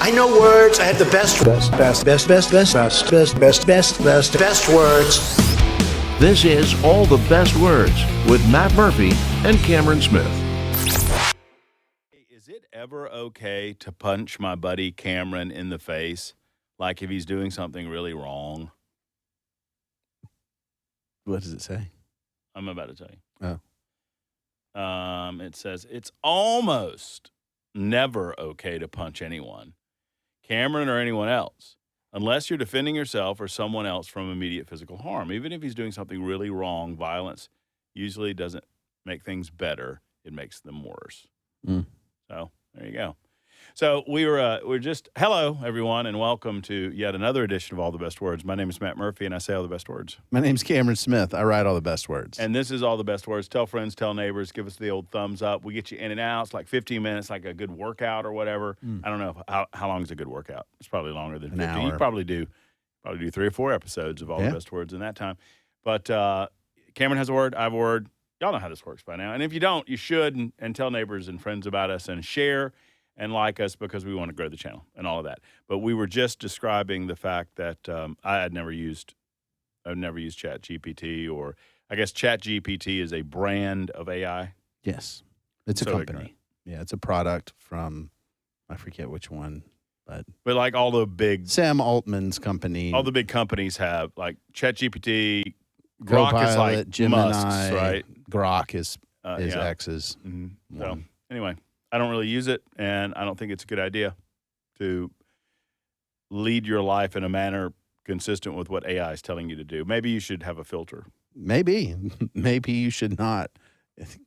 I know words. I have the best words. This is All the Best Words with Matt Murphy and Cameron Smith. Is it ever okay to punch my buddy Cameron in the face, like if he's doing something really wrong? What does it say? I'm about to tell you. Oh. It says it's almost never okay to punch anyone, Cameron or anyone else, unless you're defending yourself or someone else from immediate physical harm. Even if he's doing something really wrong, violence usually doesn't make things better. It makes them worse. Mm. So there you go. So we're just, hello, everyone, and welcome to yet another edition of All the Best Words. My name is Matt Murphy, and I say all the best words. My name's Cameron Smith. I write all the best words. And this is All the Best Words. Tell friends, tell neighbors, give us the old thumbs up. We get you in and out. It's like 15 minutes, like a good workout or whatever. I don't know how long is a good workout. It's probably longer than 50. An hour. You probably do 3 or 4 episodes of All the Best Words in that time. But Cameron has a word. I have a word. Y'all know how this works by now. And if you don't, you should, and tell neighbors and friends about us and share and like us because we want to grow the channel and all of that. But we were just describing the fact that I've never used ChatGPT, or I guess ChatGPT is a brand of AI. Yes. It's a So company. ignorant. Yeah, it's a product from, I forget which one, but like all the big Sam Altman's company. all the big companies have, like ChatGPT, Grok is Copilot, like Gemini, Musk's, right? Grok is Yeah. X's. Mm-hmm. So one. anyway, I don't really use it, and I don't think it's a good idea to lead your life in a manner consistent with what AI is telling you to do. Maybe you should have a filter. Maybe you should not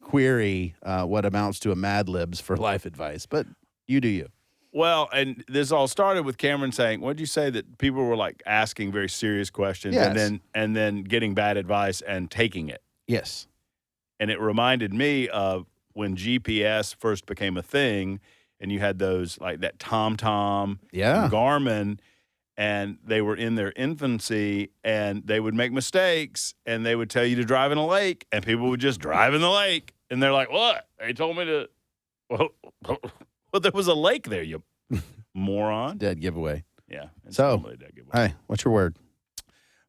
query what amounts to a Mad Libs for life advice, but you do you. Well, and this all started with Cameron saying, what did you say, that people were like asking very serious questions Yes. and then getting bad advice and taking it. Yes. And it reminded me of when GPS first became a thing, and you had those, like that TomTom, Yeah. Garmin, and they were in their infancy, and they would make mistakes, and they would tell you to drive in a lake, and people would just drive in the lake, and they're like, what? They told me to, well, there was a lake there, you moron. Dead giveaway. Yeah. It's So, totally a dead giveaway. Hey, what's your word?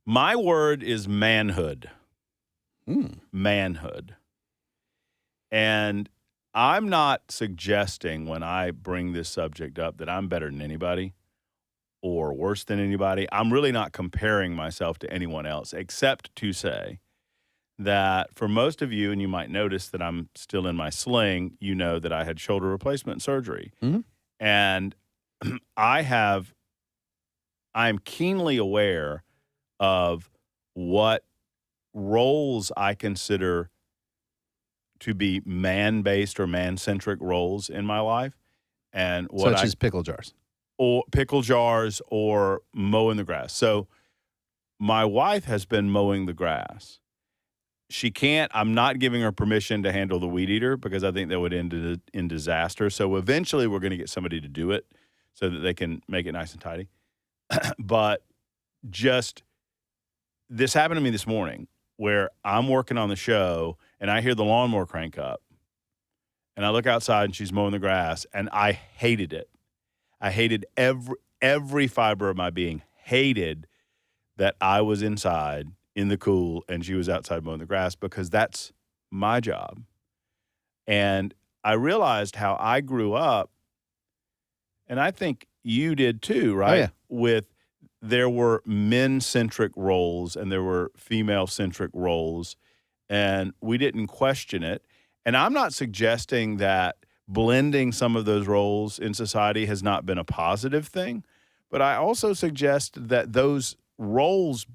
My word is manhood. Mm. Manhood. And I'm not suggesting when I bring this subject up that I'm better than anybody or worse than anybody. I'm really not comparing myself to anyone else, except to say that for most of you, and you might notice that I'm still in my sling, you know that I had shoulder replacement surgery. Mm-hmm. And I'm keenly aware of what roles I consider to be man-based or man-centric roles in my life, and what Such as pickle jars. or pickle jars or mowing the grass. So my wife has been mowing the grass. She can't. I'm not giving her permission to handle the weed eater because I think that would end in disaster. So eventually, we're going to get somebody to do it so that they can make it nice and tidy. But just this happened to me this morning, where I'm working on the show and I hear the lawnmower crank up, and I look outside and she's mowing the grass, and I hated it. I hated every fiber of my being, hated that I was inside in the cool and she was outside mowing the grass, because that's my job. And I realized how I grew up, and I think you did too, right? Oh, yeah. There were men-centric roles and there were female-centric roles, and we didn't question it. And I'm not suggesting that blending some of those roles in society has not been a positive thing, but I also suggest that those roles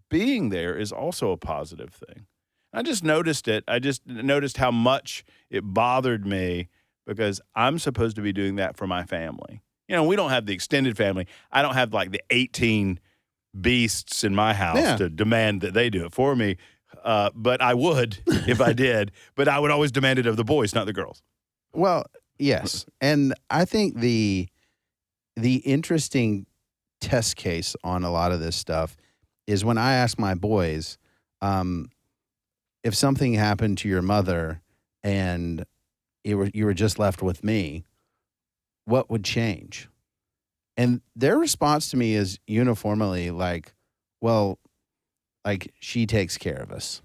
being there is also a positive thing. I just noticed it. I just noticed how much it bothered me, because I'm supposed to be doing that for my family. You know, we don't have the extended family. I don't have like the 18 beasts in my house to demand that they do it for me. But I would if I did. But I would always demand it of the boys, not the girls. Well, yes. And I think the interesting test case on a lot of this stuff is when I ask my boys, if something happened to your mother and you were just left with me, what would change? And their response to me is uniformly like, well, like she takes care of us.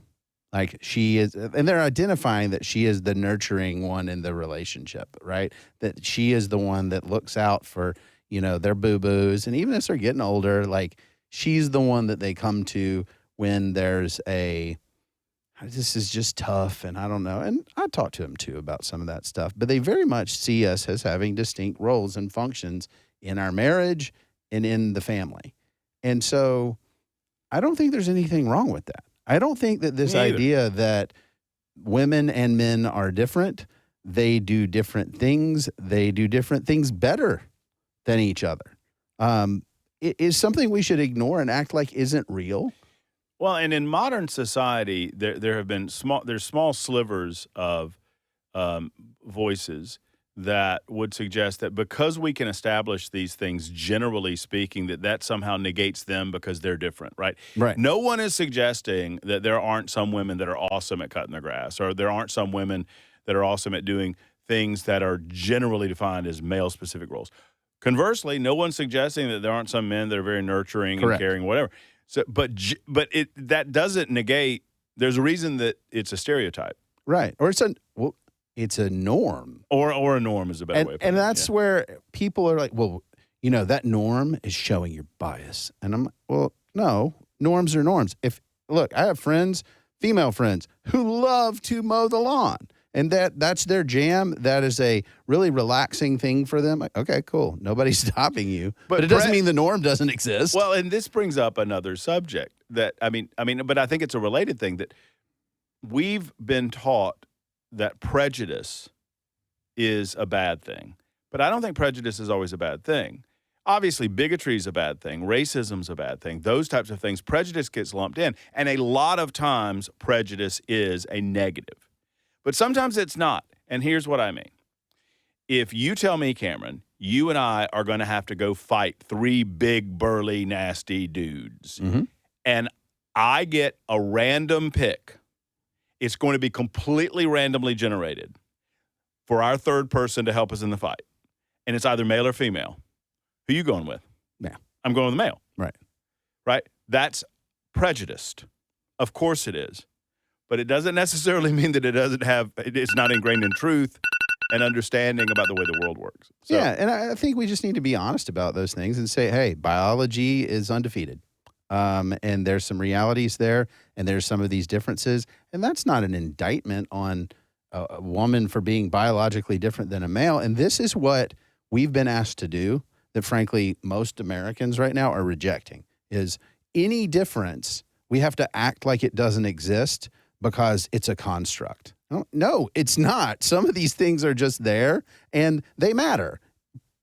Like she is, and they're identifying that she is the nurturing one in the relationship, right? That she is the one that looks out for, their boo-boos. And even as they're getting older, like she's the one that they come to when there's this is just tough and I don't know. And I talk to them too about some of that stuff, but they very much see us as having distinct roles and functions in our marriage and in the family. And so I don't think there's anything wrong with that. I don't think that this idea that women and men are different, they do different things better than each other, it is something we should ignore and act like isn't real. Well, and in modern society, there have been small slivers of voices that would suggest that because we can establish these things, generally speaking, that somehow negates them because they're different, right? Right. No one is suggesting that there aren't some women that are awesome at cutting their grass, or there aren't some women that are awesome at doing things that are generally defined as male-specific roles. Conversely, no one's suggesting that there aren't some men that are very nurturing Correct. and caring, whatever. So, but that doesn't negate. There's a reason that it's a stereotype, right? Or it's a norm, or a norm is a better way of putting it. And that's where people are like, well, that norm is showing your bias, and I'm like, well, no, norms are norms. Look, I have female friends who love to mow the lawn. And that's their jam. That is a really relaxing thing for them. Like, okay, cool. Nobody's stopping you. But it doesn't mean the norm doesn't exist. Well, and this brings up another subject but I think it's a related thing that we've been taught that prejudice is a bad thing. But I don't think prejudice is always a bad thing. Obviously, bigotry is a bad thing. Racism's a bad thing. Those types of things, prejudice gets lumped in. And a lot of times, prejudice is a negative. But sometimes it's not. And here's what I mean. If you tell me, Cameron, you and I are going to have to go fight 3 big, burly, nasty dudes, and I get a random pick, it's going to be completely randomly generated for our third person to help us in the fight. And it's either male or female. Who you going with? Yeah. I'm going with the male. Right. Right? That's prejudiced. Of course it is. But it doesn't necessarily mean that it's not ingrained in truth and understanding about the way the world works. So, yeah, and I think we just need to be honest about those things and say, hey, biology is undefeated. And there's some realities there, and there's some of these differences. And that's not an indictment on a woman for being biologically different than a male. And this is what we've been asked to do that, frankly, most Americans right now are rejecting, is any difference, we have to act like it doesn't exist because it's a construct. No, it's not. Some of these things are just there, and they matter.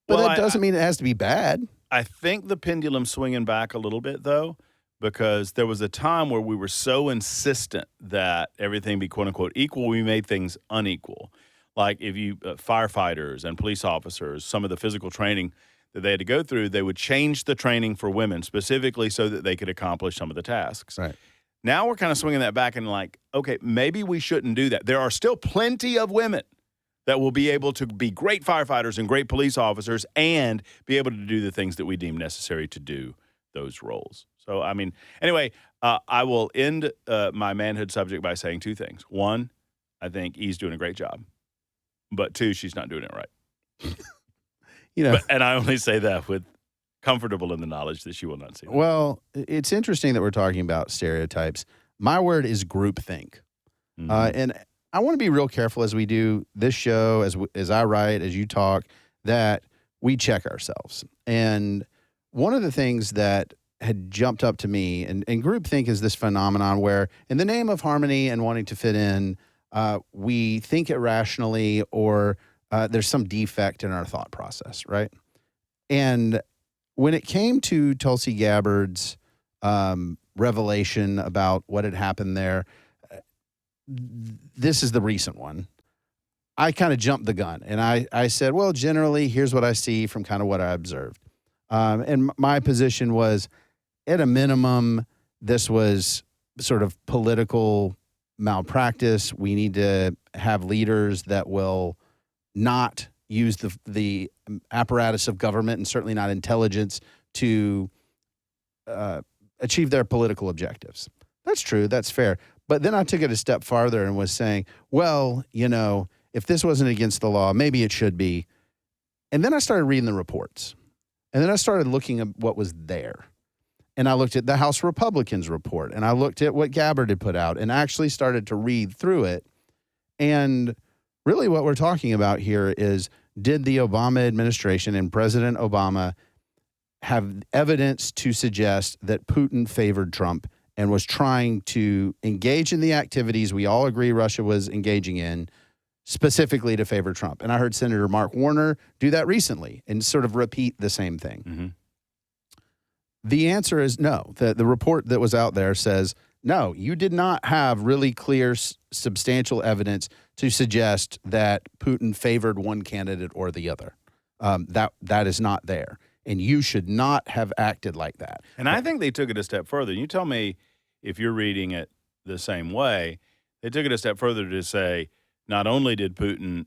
But that doesn't mean it has to be bad. I think the pendulum's swinging back a little bit, though, because there was a time where we were so insistent that everything be quote-unquote equal, we made things unequal. Like if you firefighters and police officers, some of the physical training that they had to go through, they would change the training for women specifically so that they could accomplish some of the tasks. Right. Now we're kind of swinging that back and like, okay, maybe we shouldn't do that. There are still plenty of women that will be able to be great firefighters and great police officers and be able to do the things that we deem necessary to do those roles. So, anyway, I will end my manhood subject by saying 2 things. 1, I think E's doing a great job. But 2, she's not doing it right. And I only say that with comfortable in the knowledge that she will not see that. Well, it's interesting that we're talking about stereotypes. My word is groupthink. Mm-hmm. And I want to be real careful as we do this show, as I write, as you talk, that we check ourselves. And one of the things that had jumped up to me, and groupthink is this phenomenon where in the name of harmony and wanting to fit in, we think irrationally or there's some defect in our thought process, right? And when it came to Tulsi Gabbard's revelation about what had happened there, this is the recent one. I kind of jumped the gun, and I said, well, generally, here's what I see from kind of what I observed. And my position was, at a minimum, this was sort of political malpractice. We need to have leaders that will not use the apparatus of government and certainly not intelligence to achieve their political objectives. That's true. That's fair. But then I took it a step farther and was saying, well, if this wasn't against the law, maybe it should be. And then I started reading the reports. And then I started looking at what was there. And I looked at the House Republicans report, and I looked at what Gabbard had put out, and actually started to read through it. And really what we're talking about here is, did the Obama administration and President Obama have evidence to suggest that Putin favored Trump and was trying to engage in the activities we all agree Russia was engaging in, specifically to favor Trump? And I heard Senator Mark Warner do that recently and sort of repeat the same thing. Mm-hmm. The answer is no. The report that was out there says, no, you did not have really clear, substantial evidence to suggest that Putin favored one candidate or the other. That is not there. And you should not have acted like that. And I think they took it a step further. You tell me if you're reading it the same way. They took it a step further to say, not only did Putin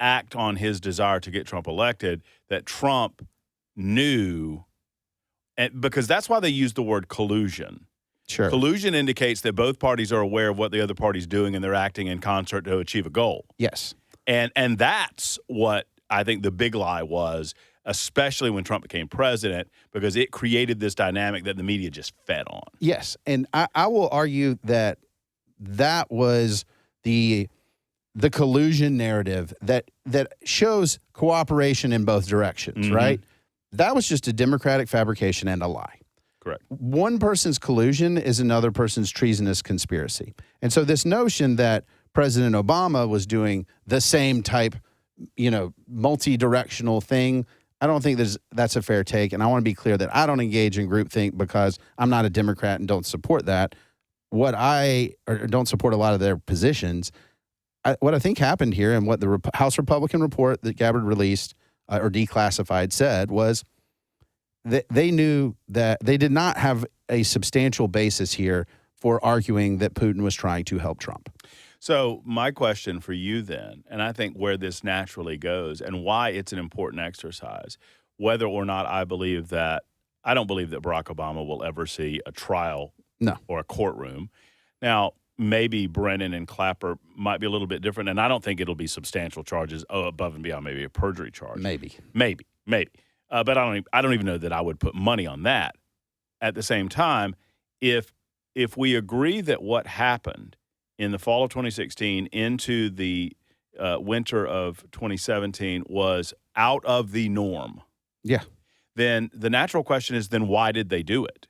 act on his desire to get Trump elected, that Trump knew, and because that's why they used the word collusion. Sure. Collusion indicates that both parties are aware of what the other party's doing and they're acting in concert to achieve a goal. Yes. And that's what I think the big lie was, especially when Trump became president, because it created this dynamic that the media just fed on. Yes. And I will argue that was the collusion narrative that shows cooperation in both directions, right? That was just a Democratic fabrication and a lie. Correct. One person's collusion is another person's treasonous conspiracy. And so this notion that President Obama was doing the same type, multi-directional thing, I don't think that's a fair take. And I want to be clear that I don't engage in groupthink because I'm not a Democrat and don't support that. Or don't support a lot of their positions. What I think happened here, and what the House Republican report that Gabbard released or declassified said, was that they knew that they did not have a substantial basis here for arguing that Putin was trying to help Trump. So my question for you then, and I think where this naturally goes and why it's an important exercise, whether or not I don't believe that Barack Obama will ever see a trial or a courtroom. Now, maybe Brennan and Clapper might be a little bit different, and I don't think it'll be substantial charges above and beyond maybe a perjury charge. Maybe. But I don't even know that I would put money on that. At the same time, if we agree that what happened in the fall of 2016 into the winter of 2017 was out of the norm, then the natural question is, then why did they do it?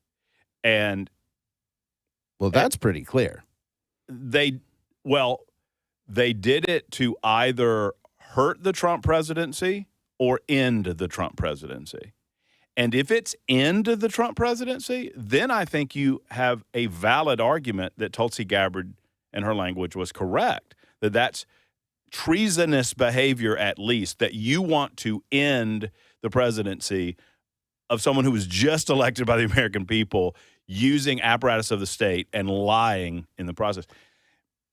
And well, that's pretty clear. They did it to either hurt the Trump presidency or end the Trump presidency. And if it's end the Trump presidency, then I think you have a valid argument that Tulsi Gabbard and her language was correct, that that's treasonous behavior, at least, that you want to end the presidency of someone who was just elected by the American people using apparatus of the state and lying in the process.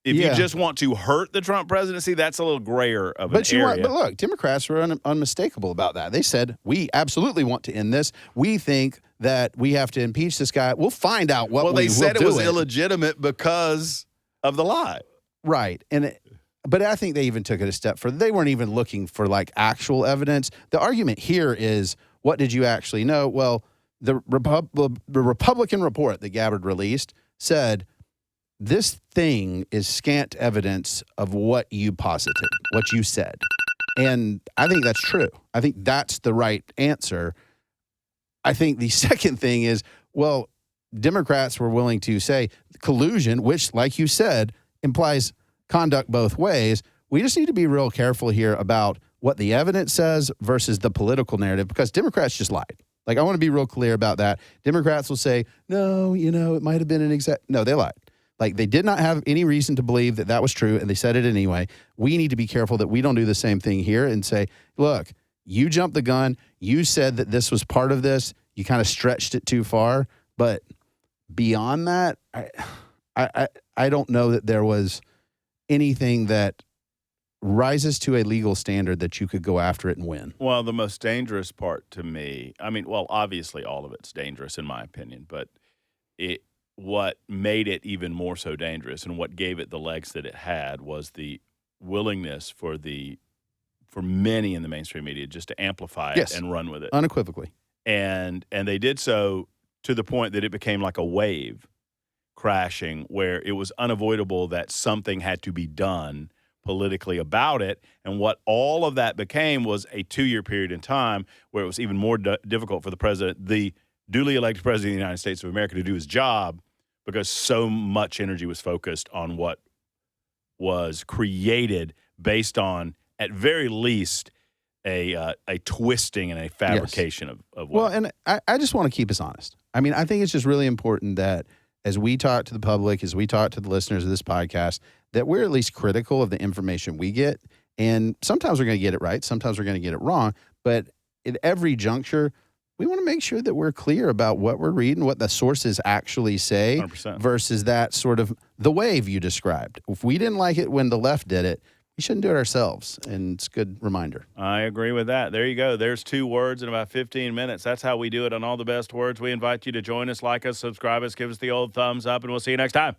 If you just want to hurt the Trump presidency, that's a little grayer of an area. But look, Democrats were unmistakable about that. They said, we absolutely want to end this. We think that we have to impeach this guy. We'll find out what we will do. Well, they said it was illegitimate because of the lie. Right. But I think they even took it a step further. They weren't even looking for actual evidence. The argument here is, what did you actually know? Well, the Republican report that Gabbard released said, this thing is scant evidence of what you posited, what you said. And I think that's true. I think that's the right answer. I think the second thing is, well, Democrats were willing to say collusion, which, like you said, implies conduct both ways. We just need to be real careful here about what the evidence says versus the political narrative, because Democrats just lied. I want to be real clear about that. Democrats will say, no, it might have been an exact. No, they lied. They did not have any reason to believe that was true, and they said it anyway. We need to be careful that we don't do the same thing here and say, look, you jumped the gun. You said that this was part of this. You kind of stretched it too far. But beyond that, I don't know that there was anything that rises to a legal standard that you could go after it and win. Well, the most dangerous part to me, I mean, well, obviously all of it's dangerous in my opinion, but what made it even more so dangerous and what gave it the legs that it had was the willingness for many in the mainstream media just to amplify it and run with it. Unequivocally. And they did so to the point that it became like a wave crashing where it was unavoidable that something had to be done politically about it. And what all of that became was a 2-year period in time where it was even more difficult for the president, the duly elected president of the United States of America, to do his job because so much energy was focused on what was created based on, at very least, a twisting and a fabrication of what. Well, and I just want to keep us honest. I mean, I think it's just really important that as we talk to the public, as we talk to the listeners of this podcast, that we're at least critical of the information we get. And sometimes we're going to get it right. Sometimes we're going to get it wrong. But at every juncture, we want to make sure that we're clear about what we're reading, what the sources actually say 100%. versus that sort of the wave you described. If we didn't like it when the left did it, we shouldn't do it ourselves. And it's a good reminder. I agree with that. There you go. There's 2 words in about 15 minutes. That's how we do it on All the Best Words. We invite you to join us, like us, subscribe us, give us the old thumbs up, and we'll see you next time.